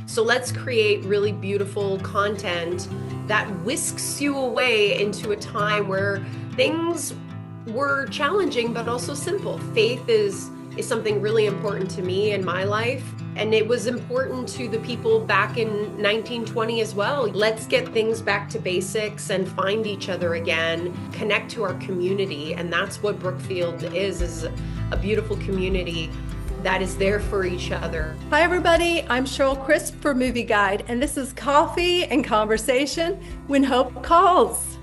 So let's create really beautiful content that whisks you away into a time where things were challenging but also simple. Faith is something really important to me in my life, and it was important to the people back in 1920 as well. Let's get things back to basics and find each other again, connect to our community, and that's what Brookfield is a beautiful community that is there for each other. Hi, everybody. I'm Cheryl Crisp for Movieguide, and this is Coffee and Conversation When Hope Calls.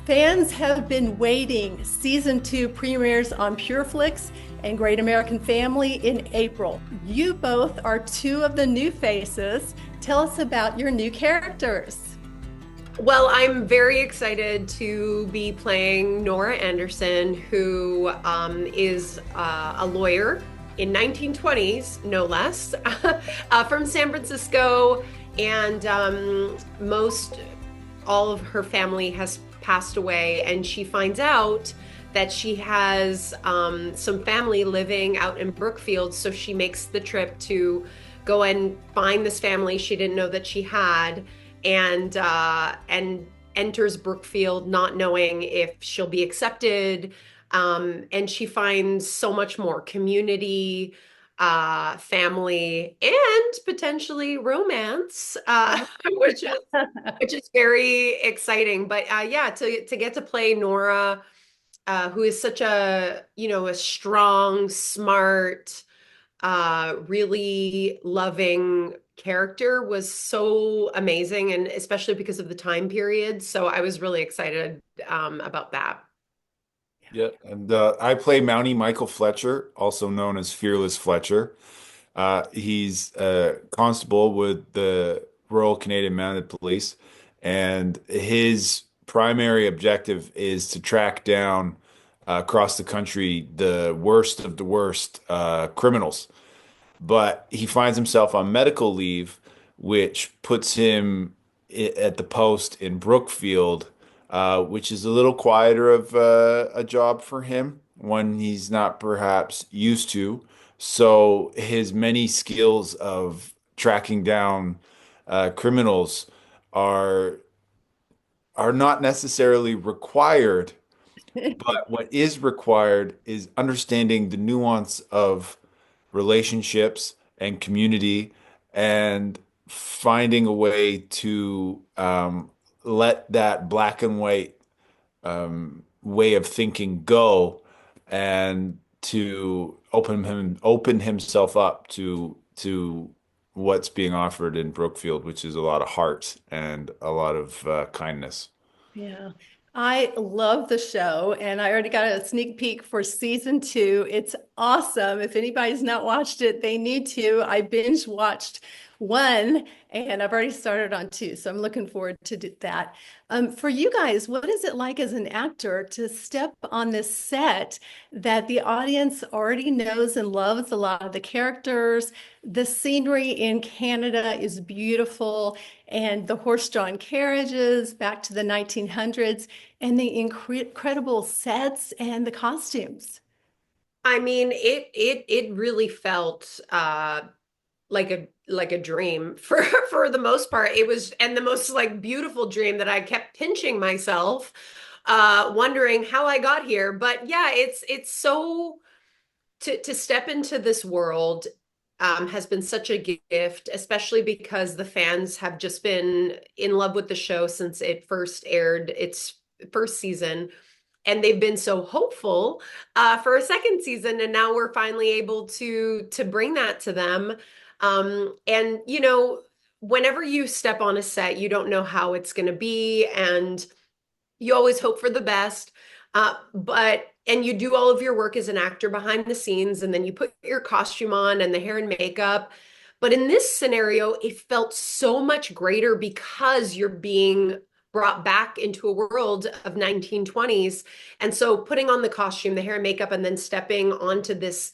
Fans have been waiting. Season 2 premieres on Pureflix and Great American Family in April. You both are two of the new faces. Tell us about your new characters. Well, I'm very excited to be playing Nora Anderson, who is a lawyer in 1920s, no less, from San Francisco, and most all of her family has passed away, and she finds out that she has some family living out in Brookfield, so she makes the trip to go and find this family she didn't know that she had, and enters Brookfield not knowing if she'll be accepted. And she finds so much more community, family, and potentially romance, which is very exciting. But yeah, to get to play Nora, who is such a, a strong, smart, really loving character, was so amazing, and especially because of the time period. So I was really excited about that. Yeah, and I play Mountie Michael Fletcher, also known as Fearless Fletcher. He's a constable with the Royal Canadian Mounted Police, and his primary objective is to track down across the country the worst of the worst criminals. But he finds himself on medical leave, which puts him at the post in Brookfield, which is a little quieter of a job for him, one he's not perhaps used to. So his many skills of tracking down criminals are are not necessarily required, but what is required is understanding the nuance of relationships and community and finding a way to let that black and white way of thinking go and to open himself up to what's being offered in Brookfield, which is a lot of heart and a lot of kindness. Yeah, I love the show, and I already got a sneak peek for season 2. It's awesome. If anybody's not watched it, they need to. I binge watched 1, and I've already started on 2, so I'm looking forward to that. For you guys, what is it like as an actor to step on this set that the audience already knows and loves a lot of the characters? The scenery in Canada is beautiful, and the horse-drawn carriages back to the 1900s, and the incredible sets and the costumes. I mean, it really felt like a dream for for the most part. It was, and the most like beautiful dream that I kept pinching myself, wondering how I got here. But yeah, it's so to step into this world has been such a gift, especially because the fans have just been in love with the show since it first aired its first season. And they've been so hopeful for a second season, and now we're finally able to bring that to them. And whenever you step on a set, you don't know how it's going to be, and you always hope for the best. But and you do all of your work as an actor behind the scenes, and then you put your costume on and the hair and makeup. But in this scenario, it felt so much greater because you're being brought back into a world of 1920s. And so putting on the costume, the hair and makeup, and then stepping onto this,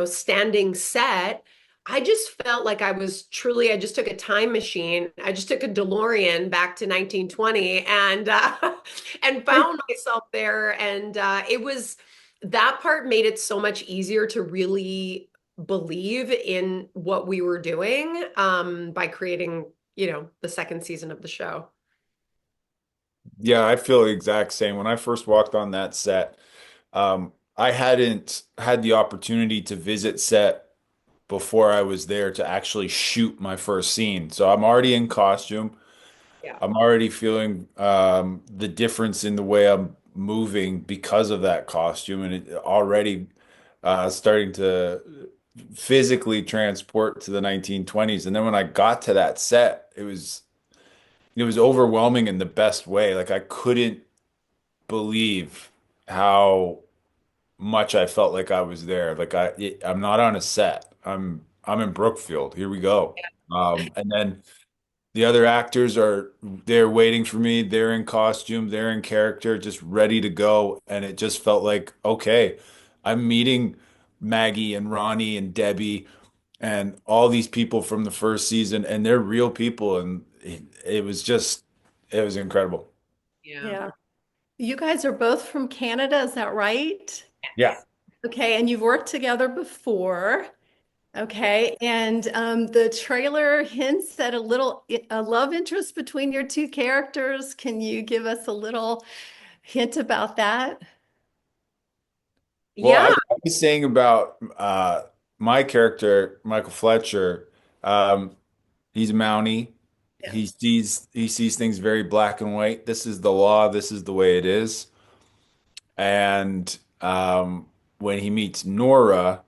standing set, I just felt like I just took a time machine. I just took a DeLorean back to 1920 and and found myself there. And it was that part made it so much easier to really believe in what we were doing by creating, the second season of the show. Yeah, I feel the exact same. When I first walked on that set, I hadn't had the opportunity to visit set before I was there to actually shoot my first scene. So I'm already in costume. Yeah. I'm already feeling the difference in the way I'm moving because of that costume, and it already starting to physically transport to the 1920s. And then when I got to that set, it was overwhelming in the best way. Like I couldn't believe how much I felt like I was there. Like I'm not on a set. I'm in Brookfield. Here we go. And then the other actors are there waiting for me. They're in costume, they're in character, just ready to go. And it just felt like, okay, I'm meeting Maggie and Ronnie and Debbie and all these people from the first season, and they're real people. And it was incredible. Yeah. Yeah. You guys are both from Canada, is that right? Yeah. Okay, and you've worked together before. Okay, and the trailer hints at a love interest between your two characters. Can you give us a little hint about that? Well, Yeah. I was saying about my character, Michael Fletcher. Um, he's a Mountie. Yeah. He sees things very black and white. This is the law. This is the way it is. And when he meets Nora,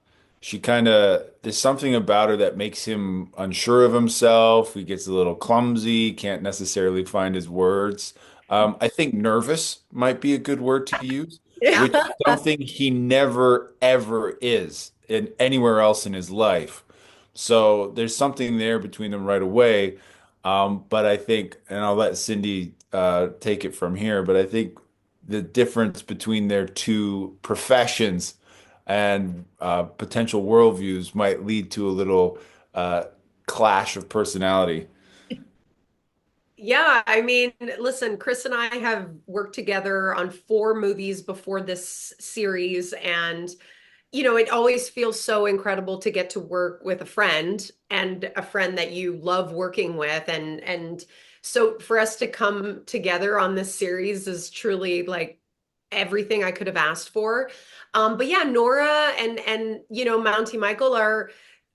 there's something about her that makes him unsure of himself. He gets a little clumsy, can't necessarily find his words. I think nervous might be a good word to use, which is Yeah. something he never, ever is in anywhere else in his life. So there's something there between them right away. But I think, and I'll let Cindy take it from here, but I think the difference between their two professions and potential worldviews might lead to a little uh, clash of personality. Yeah, I mean, listen, Chris and I have worked together on 4 movies before this series, and it always feels so incredible to get to work with a friend and a friend that you love working with, and so for us to come together on this series is truly like everything I could have asked for. But yeah, Nora and Mountie Michael are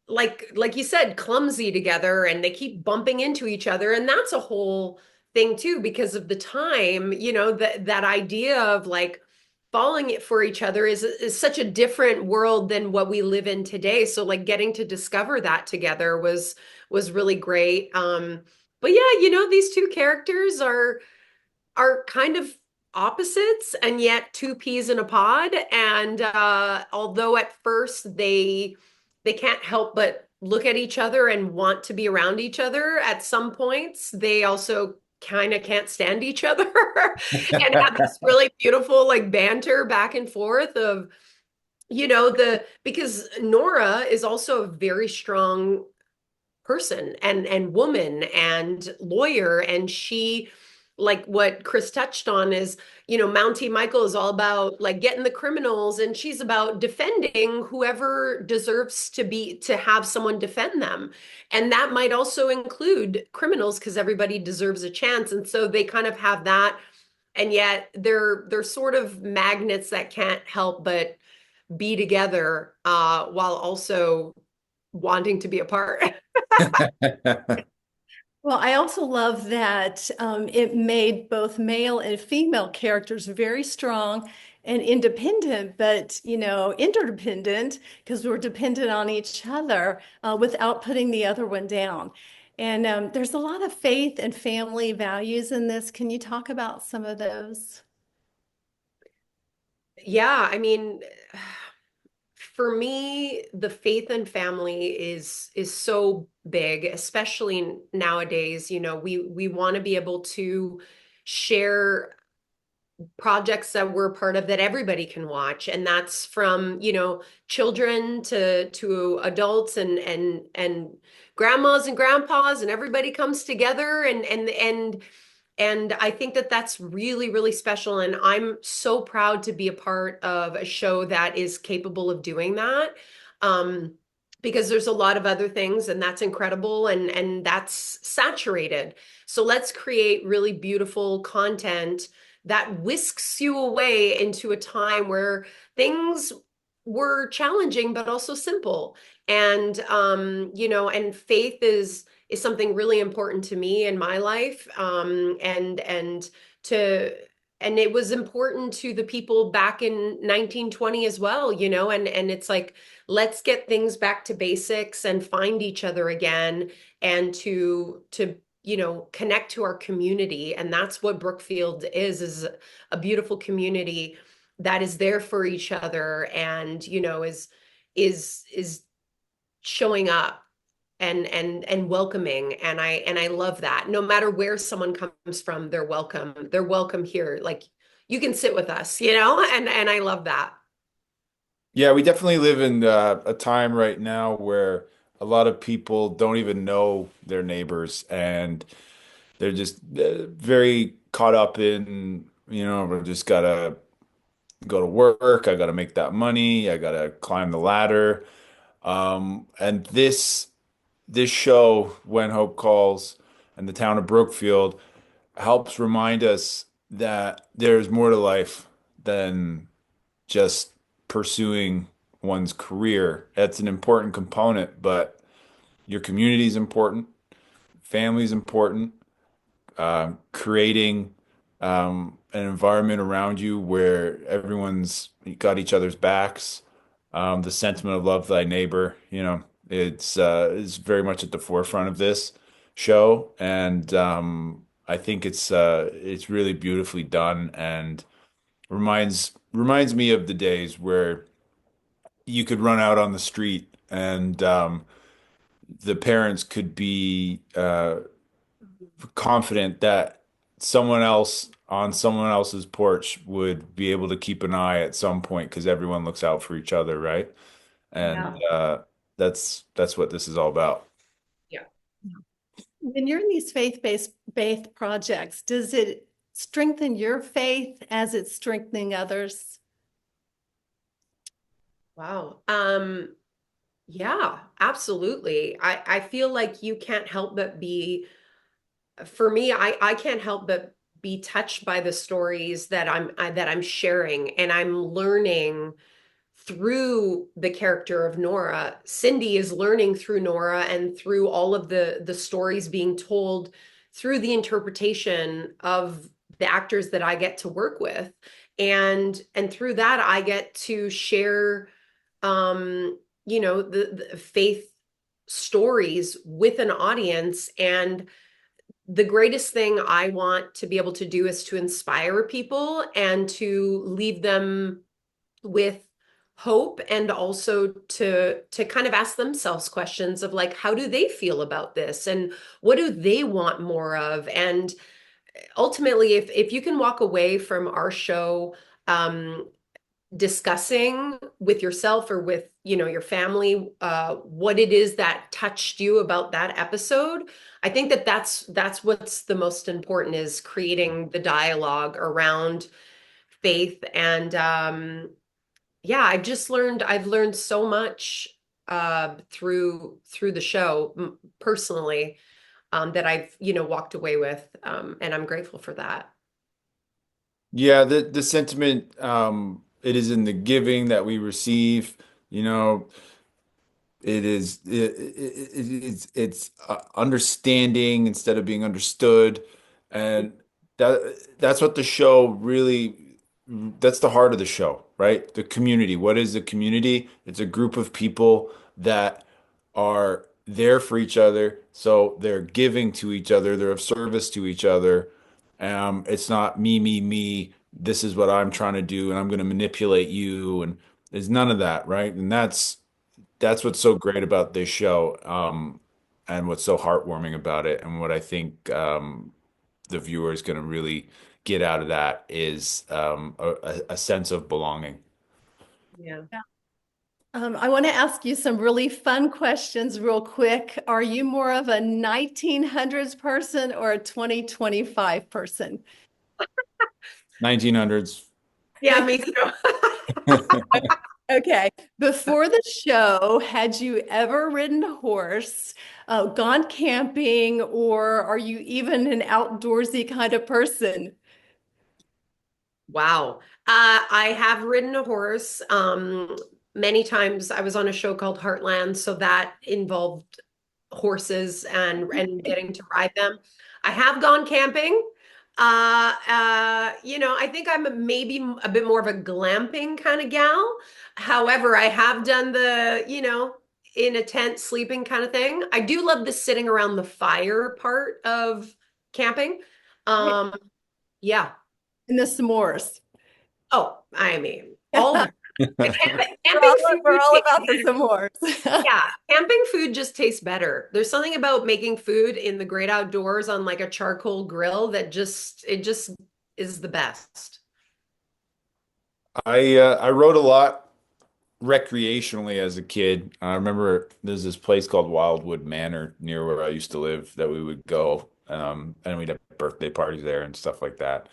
like you said, clumsy together, and they keep bumping into each other, and that's a whole thing too because of the time, that idea of like falling it for each other is such a different world than what we live in today. So like getting to discover that together was really great. But yeah, these two characters are kind of opposites and yet two peas in a pod. And although at first they can't help but look at each other and want to be around each other, at some points they also kind of can't stand each other and have this really beautiful like banter back and forth of the because Nora is also a very strong person and woman and lawyer, and she, like what Chris touched on, is Mountie Michael is all about like getting the criminals, and she's about defending whoever deserves to have someone defend them, and that might also include criminals because everybody deserves a chance, and so they kind of have that, and yet they're sort of magnets that can't help but be together while also wanting to be apart. Well, I also love that it made both male and female characters very strong and independent, but interdependent because we're dependent on each other without putting the other one down. And there's a lot of faith and family values in this. Can you talk about some of those? Yeah, I mean, for me, the faith and family is so big, especially nowadays. We want to be able to share projects that we're part of that everybody can watch, and that's from children to adults and grandmas and grandpas, and everybody comes together, and I think that that's really, really special. And I'm so proud to be a part of a show that is capable of doing that. Um, because there's a lot of other things and that's incredible and that's saturated. So let's create really beautiful content that whisks you away into a time where things were challenging but also simple. And and faith is something really important to me in my life. To and it was important to the people back in 1920 as well, and it's like, let's get things back to basics and find each other again, and to connect to our community. And that's what Brookfield is a beautiful community that is there for each other, and is showing up and welcoming. And I love that. No matter where someone comes from, they're welcome here. Like, you can sit with us, and I love that. Yeah, we definitely live in a time right now where a lot of people don't even know their neighbors, and they're just very caught up in, we just gotta go to work, I gotta make that money, I gotta climb the ladder. And this show, When Hope Calls, and the town of Brookfield helps remind us that there's more to life than just pursuing one's career. That's an important component, but your community is important, family is important, creating an environment around you where everyone's got each other's backs. The sentiment of love thy neighbor, it's is very much at the forefront of this show, and I think it's really beautifully done and reminds me of the days where you could run out on the street and the parents could be confident that someone else on someone else's porch would be able to keep an eye at some point because everyone looks out for each other, right? And Yeah. that's what this is all about. Yeah. When you're in these faith projects, does it strengthen your faith as it's strengthening others? Wow. Yeah, absolutely. I feel like you can't help but be, for me, I can't help but be touched by the stories that I'm sharing, and I'm learning through the character of Nora. Cindy is learning through Nora and through all of the stories being told through the interpretation of the actors that I get to work with. And through that I get to share the faith stories with an audience. And the greatest thing I want to be able to do is to inspire people and to leave them with hope, and also to kind of ask themselves questions of like, how do they feel about this, and what do they want more of. And ultimately, if you can walk away from our show discussing with yourself or with your family what it is that touched you about that episode, I think that's what's the most important, is creating the dialogue around faith. And yeah, I've learned so much through the show, personally, that I've walked away with, and I'm grateful for that. Yeah, the sentiment it is in the giving that we receive, you know. It's understanding instead of being understood, and that's what the show really, that's the heart of the show, right? The community. What is the community? It's a group of people that are there for each other, so they're giving to each other, they're of service to each other. It's not me, me, me. This is what I'm trying to do, and I'm going to manipulate you, and there's none of that, right? And that's what's so great about this show, and what's so heartwarming about it, and what I think the viewer is going to really get out of that is a sense of belonging. Yeah. I want to ask you some really fun questions real quick. Are you more of a 1900s person or a 2025 person? 1900s. Yeah, me too. Okay. Before the show, had you ever ridden a horse, gone camping, or are you even an outdoorsy kind of person? Wow. I have ridden a horse many times. I was on a show called Heartland, so that involved horses and getting to ride them. I have gone camping. I think maybe a bit more of a glamping kind of gal. However, I have done in a tent sleeping kind of thing. I do love the sitting around the fire part of camping. Right. Um, yeah. And the s'mores. Oh, I mean, all the camping, We're camping all, we're food all tastes about the better. s'mores. Yeah, camping food just tastes better. There's something about making food in the great outdoors on like a charcoal grill that just is the best. I rode a lot recreationally as a kid. I remember there's this place called Wildwood Manor near where I used to live that we would go, and we'd have birthday parties there and stuff like that.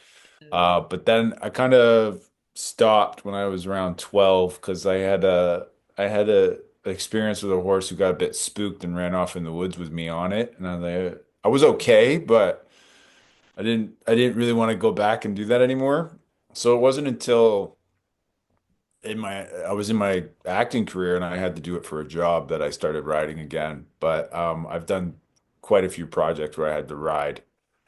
But then I kind of stopped when I was around 12 because I had a experience with a horse who got a bit spooked and ran off in the woods with me on it, and I was okay, but I didn't really want to go back and do that anymore. So it wasn't until I was in my acting career and I had to do it for a job that I started riding again. But I've done quite a few projects where I had to ride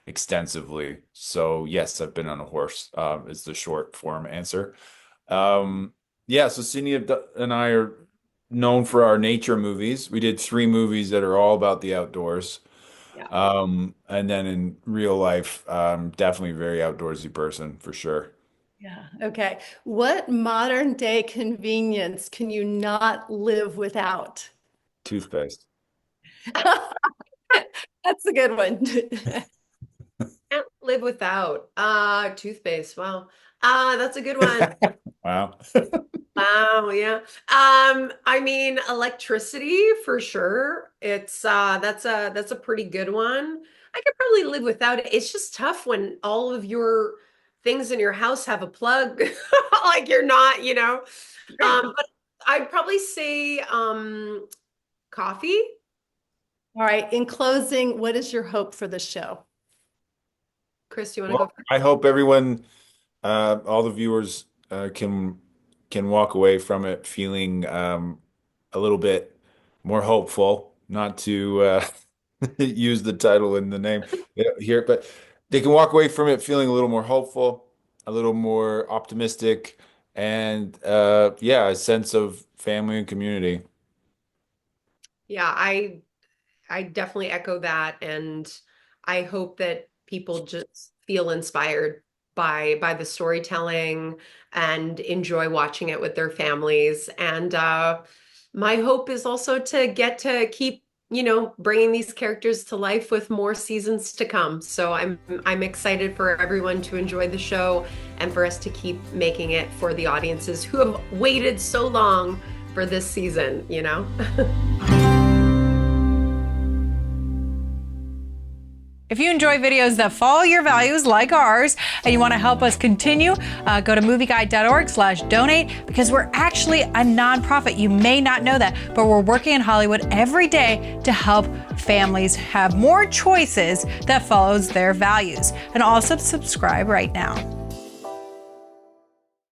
extensively. So yes, I've been on a horse, is the short form answer. Yeah, so Sydney and I are known for our nature movies. We did 3 movies that are all about the outdoors. Yeah. And then in real life, definitely a very outdoorsy person for sure. Yeah. Okay. What modern day convenience can you not live without? Toothpaste. That's a good one. Can't live without toothpaste. Wow. That's a good one. Wow. Wow, yeah. I mean, electricity for sure. It's that's a pretty good one. I could probably live without it. It's just tough when all of your things in your house have a plug. Like you're not, you know. But I'd probably say coffee. All right. In closing, what is your hope for the show? Chris, you want to go Well, first? I hope everyone, all the viewers, can walk away from it feeling a little bit more hopeful. Not to use the title and the name here, but they can walk away from it feeling a little more hopeful, a little more optimistic, and yeah, a sense of family and community. Yeah, I definitely echo that, and I hope that people just feel inspired by the storytelling and enjoy watching it with their families. And my hope is also to get to keep, bringing these characters to life with more seasons to come. So I'm excited for everyone to enjoy the show and for us to keep making it for the audiences who have waited so long for this season. If you enjoy videos that follow your values like ours and you want to help us continue, go to movieguide.org/donate because we're actually a nonprofit. You may not know that, but we're working in Hollywood every day to help families have more choices that follows their values. And also subscribe right now.